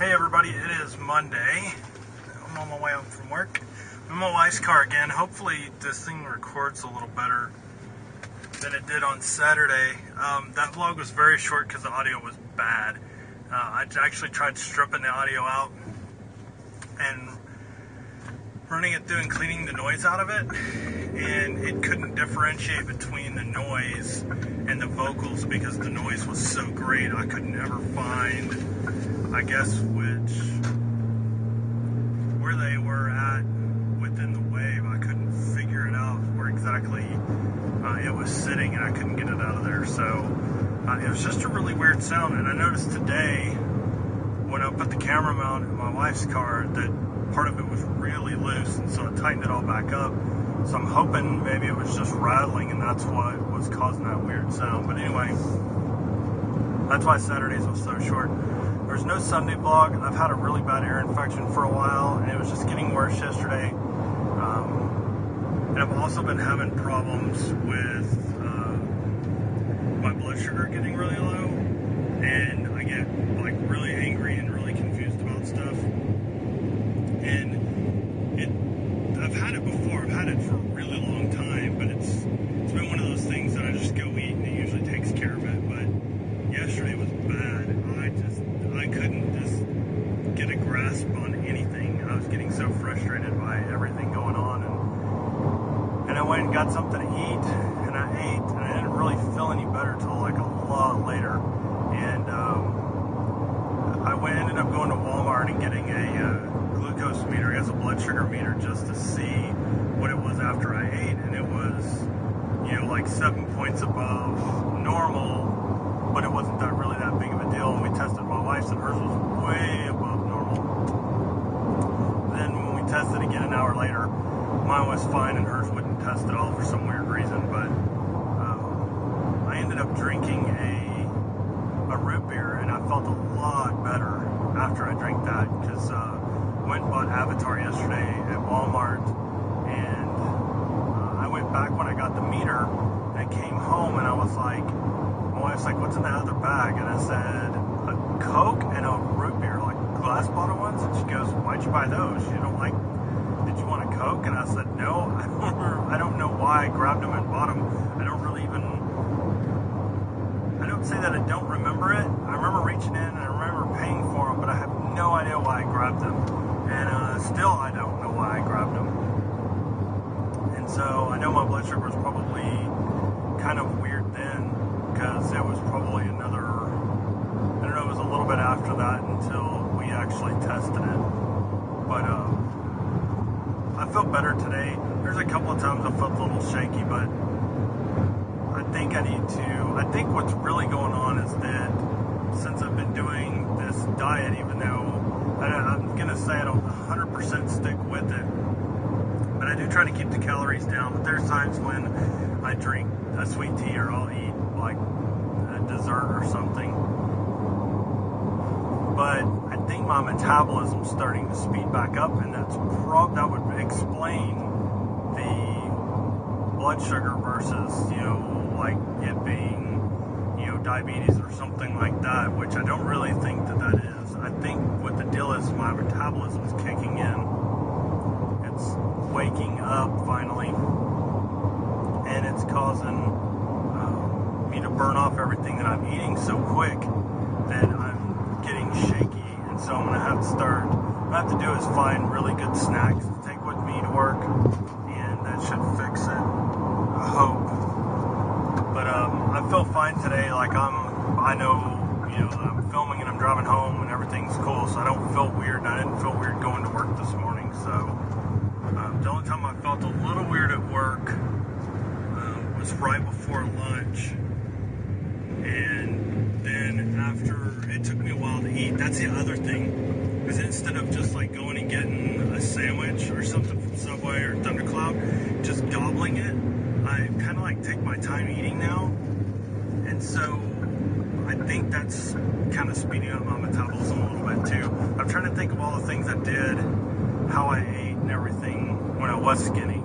Hey everybody, it is Monday. I'm on my way home from work. I'm in my wife's car again. Hopefully this thing records a little better than it did on Saturday. That vlog was very short because the audio was bad. I actually tried stripping the audio out and running it through and cleaning the noise out of it, and it couldn't differentiate between the noise and the vocals because the noise was so great. I could never find, I guess, where they were at within the wave. I couldn't figure it out where exactly it was sitting, and I couldn't get it out of there. So it was just a really weird sound. And I noticed today when I put the camera mount in my wife's car that part of it was really loose, and so I tightened it all back up. So I'm hoping maybe it was just rattling and that's what was causing that weird sound. But anyway, that's why Saturdays was so short. There's no Sunday vlog. I've had a really bad ear infection for a while, and it was just getting worse yesterday. And I've also been having problems with my blood sugar getting really low, and I get like really angry and really confused about stuff. And I've had it before. I've had it for a really long time, but it's been one of those things that I just go eat and it usually takes care of it. But yesterday was bad. I couldn't just get a grasp on anything. I was getting so frustrated by everything going on, and I went and got something to eat, and I ate, and I didn't really feel any better till like a lot later. And ended up going to Walmart and getting a glucose meter, I guess a blood sugar meter, just to see what it was after I ate, and it was, like 7 points above normal, but it wasn't really that big of a deal. And we tested my wife's, and hers was way above normal. Then when we tested again an hour later, mine was fine and hers wouldn't test at all for some weird reason. But I ended up drinking a root beer, and I felt a lot better after I drank that, because I went and bought Avatar yesterday at Walmart, and I went back when I got the meter, and I came home and I was like, my wife's like, what's in that other bag? And I said, a Coke and a root beer, like glass bottle ones. And she goes, why'd you buy those? Did you want a Coke? And I said, no, I don't know why I grabbed them and bought them. I don't say that I don't remember it. I remember reaching in and I remember paying for them, but I have no idea why I grabbed them. And still I don't know why I grabbed them. And so I know my blood sugar was probably kind of weird then, because it was probably another, I don't know, it was a little bit after that until we actually tested it. But I felt better today. There's a couple of times I felt a little shaky, but I think what's really going on is that since I've been doing this diet, even though I'm going to say I don't 100% stick with it, but I do try to keep the calories down. But there's times when I drink a sweet tea, or I'll eat like a dessert or something. But I think my metabolism's starting to speed back up, and that would explain the blood sugar versus, like it being, diabetes or something like that, which I don't really think that is. I think what the deal is, my metabolism's kicking in. It's waking up finally, and it's causing me to burn off everything that I'm eating so quick that I'm getting shaky. And so what I have to do is find really good snacks to take with me to work, and that should fix it, I hope. But I feel fine today. Like I know, that I'm filming and I'm driving home and everything's cool, so I don't feel weird, and I didn't feel weird going to work this morning. So the only time I felt a little weird at work was right before lunch, and then after, it took me a while to eat. That's the other thing, because instead of just like going and getting a sandwich or something from Subway or Thundercloud, just gobbling it, I kind of like take my time eating now, and so I think that's kind of speeding up my metabolism a little bit too. I'm trying to think of all the things I did, how I ate and everything when I was skinny,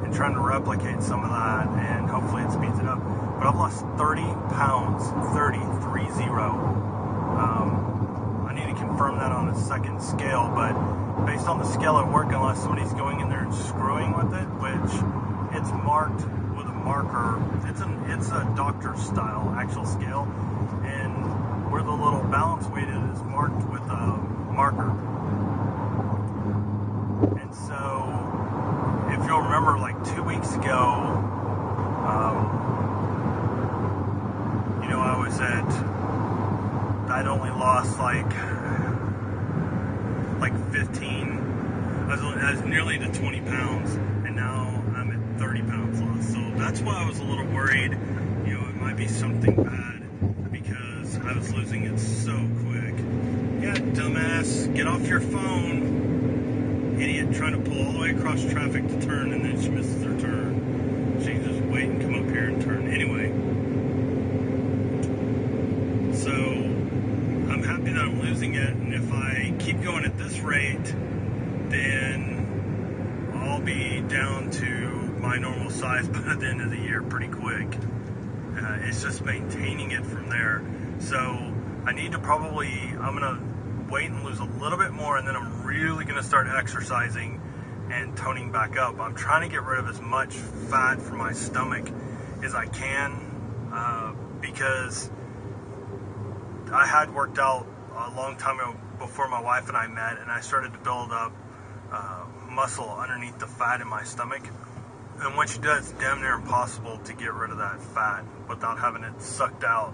and trying to replicate some of that, and hopefully it speeds it up. But I've lost 30 pounds, 30. I need to confirm that on a second scale, but based on the scale at work, unless somebody's going in there and screwing with it, which it's marked with a marker, it's a doctor style actual scale, and where the little balance weight is marked with a marker. And so if you'll remember, like 2 weeks ago, I was I'd only lost like 15, I was nearly to 20 pounds, and now I'm at 30 pounds lost. So that's why I was a little worried, it might be something bad, because I was losing it so quick. Yeah, dumbass, get off your phone. Idiot trying to pull all the way across traffic to turn, and then she misses her turn. She can just wait and come up here and turn. Anyway, so I'm happy that I'm losing it, and if I keep going at this rate, then I'll be down to my normal size by the end of the year pretty quick. It's just maintaining it from there. So I need to I'm going to wait and lose a little bit more, and then I'm really going to start exercising and toning back up. I'm trying to get rid of as much fat from my stomach as I can, because I had worked out a long time ago before my wife and I met, and I started to build up muscle underneath the fat in my stomach. And once you do, it's damn near impossible to get rid of that fat without having it sucked out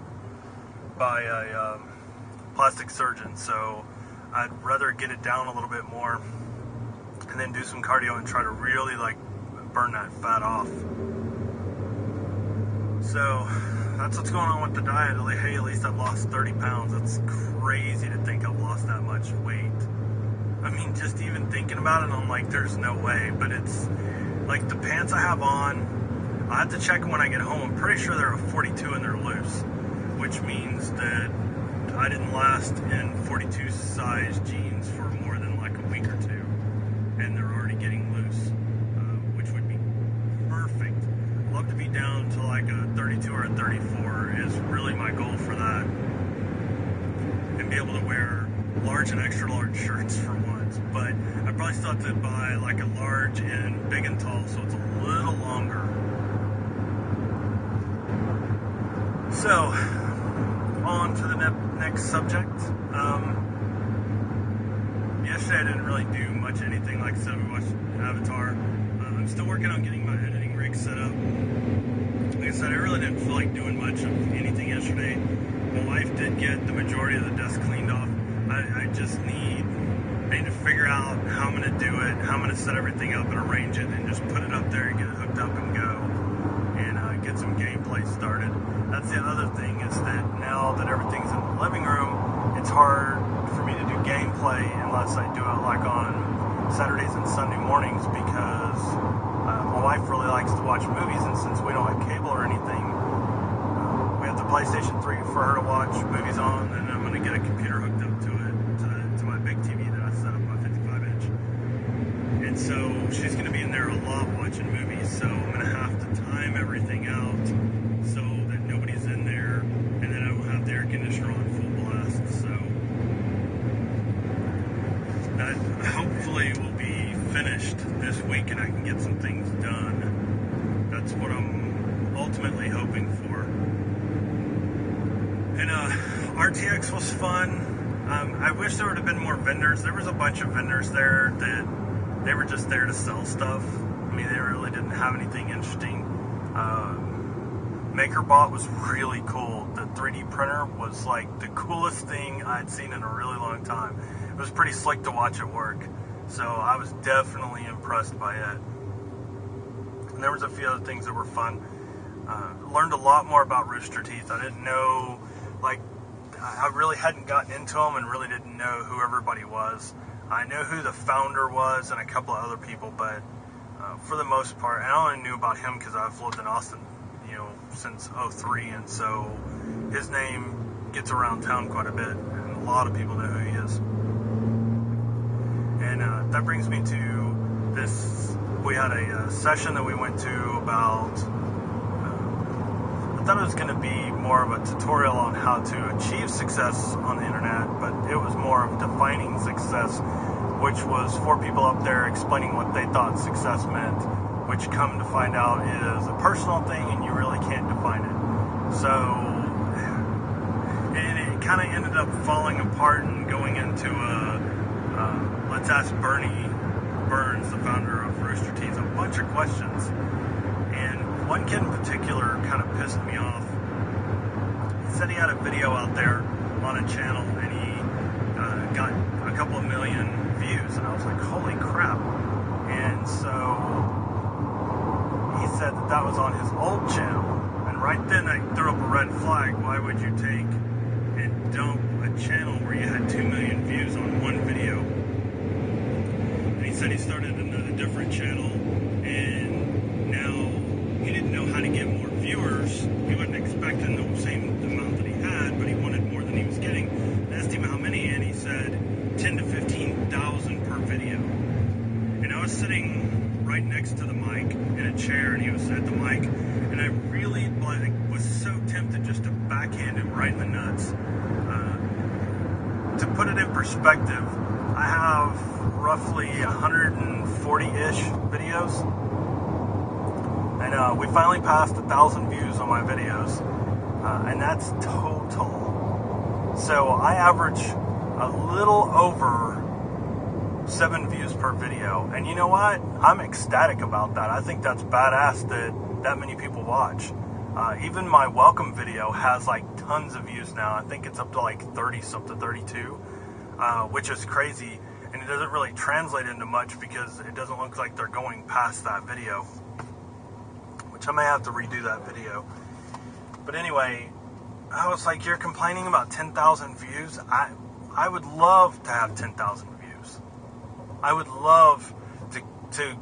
by a plastic surgeon. So I'd rather get it down a little bit more and then do some cardio and try to really burn that fat off. So that's what's going on with the diet. Hey, at least I've lost 30 pounds. That's crazy to think I've lost that much weight. I mean, just even thinking about it, I'm like, there's no way. But it's like the pants I have on, I have to check them when I get home. I'm pretty sure they're a 42 and they're loose, which means that I didn't last in 42 size jeans for more than like a week or two, and they're already getting loose, which would be perfect. I'd love to be down to like a 32 or a 34 is really my goal for that, and be able to wear large and extra large shirts for once. But I probably still have to buy like a large and big and tall, so it's a little longer. So on to the next subject. Yesterday I didn't really do much anything. Like I said, we watched Avatar. I'm still working on getting my editing rig set up. Like I said, I really didn't feel like doing much of anything yesterday. My wife did get the majority of the desk cleaned off. I need to figure out how I'm going to do it, how I'm going to set everything up and arrange it, and just put it up there and get it hooked up and go, and get some gameplay started. That's the other thing, is that now that everything's in the living room, it's hard for me to do gameplay unless I do it like on Saturdays and Sunday mornings, because my wife really likes to watch movies, and since we don't have cable or anything, we have the PlayStation 3 for her to watch movies on, and I'm going to get a computer hooked up to it, to my big TV that I set up, my 55-inch. And so she's going to be in there a lot watching movies, so I'm going to have to time everything out so that nobody's in there, and then I will have the air conditioner on full blast. So that hopefully will be finished this week, and I can get some things done. That's what I'm ultimately hoping for. And RTX was fun. I wish there would have been more vendors. There was a bunch of vendors there that they were just there to sell stuff. I mean, they really didn't have anything interesting. MakerBot was really cool. The 3D printer was like the coolest thing I'd seen in a really long time. It was pretty slick to watch it work. So I was definitely impressed by it. And there was a few other things that were fun. Learned a lot more about Rooster Teeth. I didn't know, I really hadn't gotten into them and really didn't know who everybody was. I knew who the founder was and a couple of other people, but for the most part, and I only knew about him because I've lived in Austin, since '03, and so his name gets around town quite a bit, and a lot of people know who he is. And that brings me to this. We had a session that we went to about I thought it was going to be more of a tutorial on how to achieve success on the internet, but it was more of defining success, which was 4 people up there explaining what they thought success meant, which come to find out is a personal thing and you really can't define it. So, and it kind of ended up falling apart and going into let's ask Bernie Burns, the founder of Rooster Teeth, a bunch of questions. And one kid in particular kind of pissed me off. He said he had a video out there on a channel and he got a couple of million views, and I was like, holy crap. And so he said that was on his old channel, and right then I threw up a red flag. Why would you take and dump a channel where you had 2 million views on one video? And he said he started another different channel, and now he didn't know how to get more viewers. He wasn't expecting the same amount that he had, but he wanted more than he was getting. I asked him how many, and he said 10 to 15,000 per video. And I was sitting right next to the mic in a chair, and he was at the mic, and I really was so tempted just to backhand him right in the nuts. To put it in perspective, I have roughly 140-ish videos, and we finally passed 1,000 views on my videos, and that's total. So I average a little over 7 views per video, and you know what? I'm ecstatic about that. I think that's badass that many people watch. Even my welcome video has like tons of views now. I think it's up to like 30-something, 32, which is crazy, and it doesn't really translate into much because it doesn't look like they're going past that video, which I may have to redo that video. But anyway, I was like, you're complaining about 10,000 views? I would love to have 10,000 views. I would love to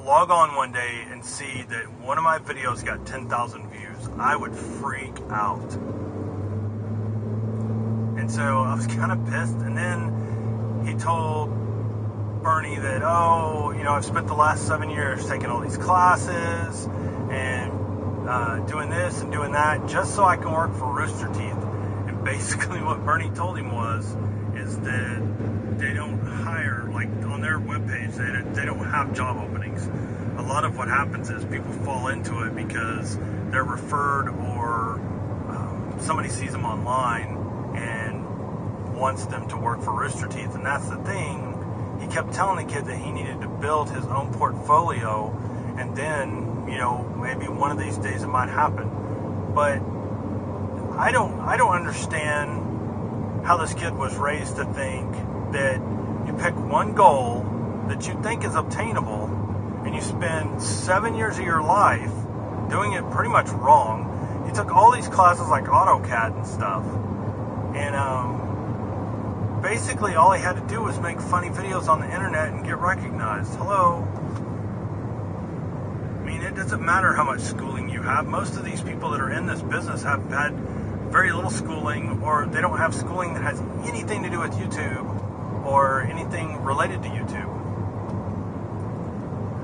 log on one day and see that one of my videos got 10,000 views. I would freak out. And so I was kind of pissed. And then he told Bernie that, I've spent the last 7 years taking all these classes and doing this and doing that just so I can work for Rooster Teeth. And basically what Bernie told him is that they don't hire, like on their webpage, they don't have job openings. A lot of what happens is people fall into it because they're referred or somebody sees them online and wants them to work for Rooster Teeth. And that's the thing. He kept telling the kid that he needed to build his own portfolio, and then, maybe one of these days it might happen. But I don't understand how this kid was raised to think that you pick one goal that you think is obtainable, and you spend 7 years of your life doing it pretty much wrong. He took all these classes like AutoCAD and stuff, and basically all he had to do was make funny videos on the internet and get recognized. Hello? I mean, it doesn't matter how much schooling you have. Most of these people that are in this business have had very little schooling, or they don't have schooling that has anything to do with YouTube or anything related to YouTube.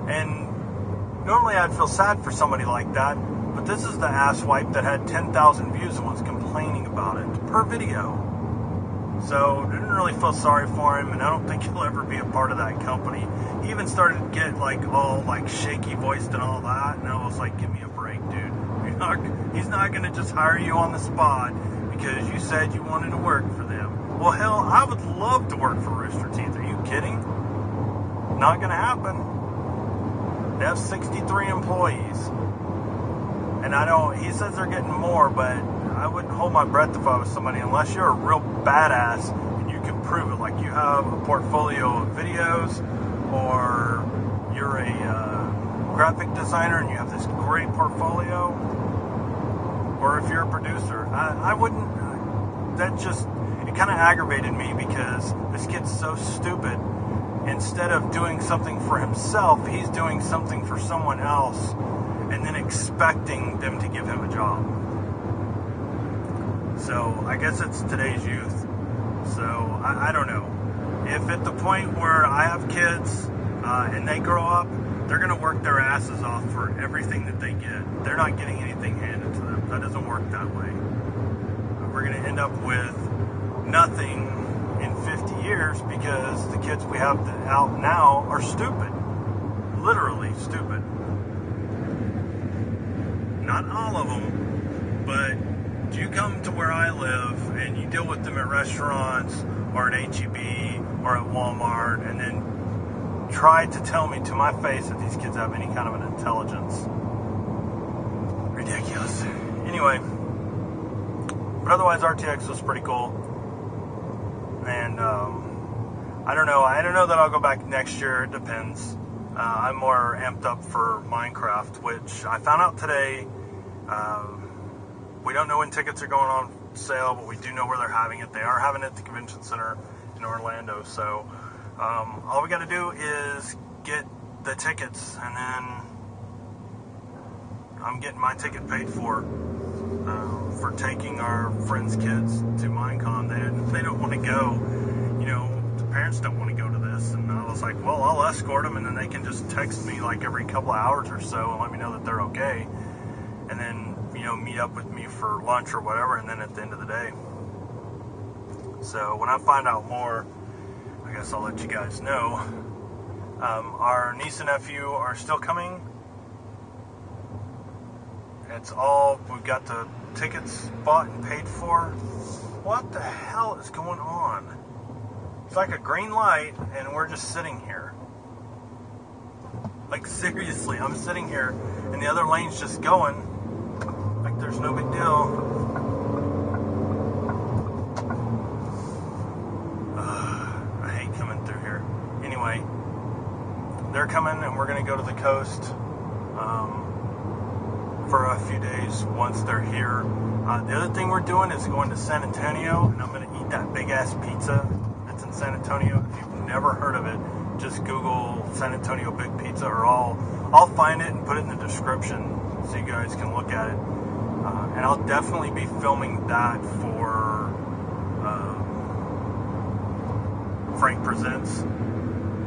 And normally I'd feel sad for somebody like that, but this is the asswipe that had 10,000 views and was complaining about it per video. So I didn't really feel sorry for him, and I don't think he'll ever be a part of that company. He even started to get all shaky voiced and all that, and I was like, give me a break, dude. He's not going to just hire you on the spot because you said you wanted to work for them. Well, hell, I would love to work for Rooster Teeth. Are you kidding? Not going to happen. They have 63 employees. And he says they're getting more, but I wouldn't hold my breath if I was somebody, unless you're a real badass and you can prove it. Like you have a portfolio of videos, or you're a graphic designer and you have this great portfolio, or if you're a producer. I wouldn't, it kind of aggravated me because this kid's so stupid. Instead of doing something for himself, he's doing something for someone else and then expecting them to give him a job. So I guess it's today's youth. So I don't know. If at the point where I have kids and they grow up, They're going to work their asses off for everything that they get. They're not getting anything handed to them. That doesn't work that way. We're going to end up with nothing in 50 years because the kids we have out now are stupid. Literally stupid. Not all of them, but you come to where I live and you deal with them at restaurants or at HEB or at Walmart and then try to tell me to my face that these kids have any kind of an intelligence. Ridiculous. Anyway, but otherwise RTX was pretty cool. And I don't know that I'll go back next year. It depends. I'm more amped up for Minecraft, which I found out today. We don't know when tickets are going on sale, but we do know where they're having it. They are having it at the convention center in Orlando. So all we got to do is get the tickets, and then I'm getting my ticket paid for taking our friends' kids to Minecon. They don't want to go. You know, the parents don't want to go to this, and I was like, well, I'll escort them, and then they can just text me like every couple of hours or so and let me know that they're okay, and then, you know, meet up with me for lunch or whatever, and then at the end of the day. So when I find out more, I guess I'll let you guys know. Our niece and nephew are still coming. It's all, we've got the tickets bought and paid for. What the hell is going on? It's like a green light and we're just sitting here. Like seriously, I'm sitting here and the other lane's just going like there's no big deal. I hate coming through here. Anyway, they're coming and we're going to go to the coast for a few days once they're here. The other thing we're doing is going to San Antonio, and I'm going to eat that big ass pizza that's in San Antonio. If you've never heard of it, just Google San Antonio Big Pizza, or I'll find it and put it in the description so you guys can look at it. And I'll definitely be filming that for Frank Presents.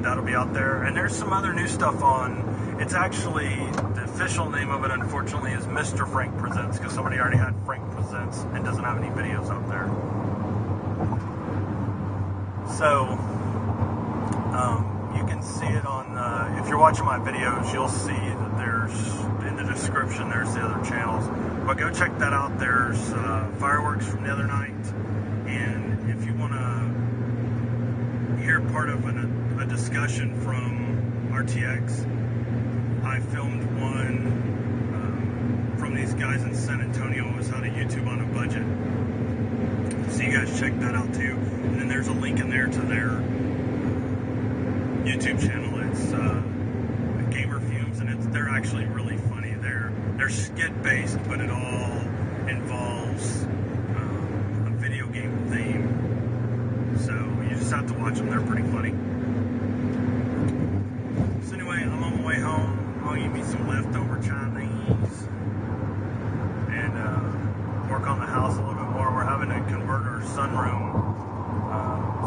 That'll be out there. And there's some other new stuff on. It's actually, the official name of it, unfortunately, is Mr. Frank Presents, because somebody already had Frank Presents and doesn't have any videos out there. So, you can see it on, if you're watching my videos, you'll see that there's, in the description, there's the other channels. But go check that out. There's fireworks from the other night. And if you want to hear part of a discussion from RTX, I filmed one from these guys in San Antonio. It was how to YouTube on a budget. So you guys check that out too. And then there's a link in there to their YouTube channel. It's Gamer Fumes, and they're actually really funny. They're skit based, but it all involves a video game theme. So you just have to watch them. They're pretty funny. So anyway, I'm on my way home. I'll eat me some leftover Chinese and work on the house a little bit more. We're having to convert our sunroom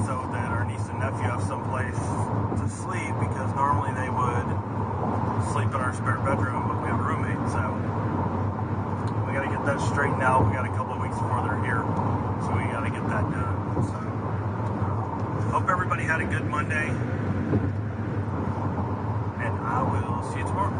so that our niece and nephew have some place to sleep, because normally they would sleep in our spare bedroom, but we have a roommate, so we got to get that straightened out. We got a couple of weeks before they're here, so we got to get that done. So hope everybody had a good Monday. I will see you tomorrow.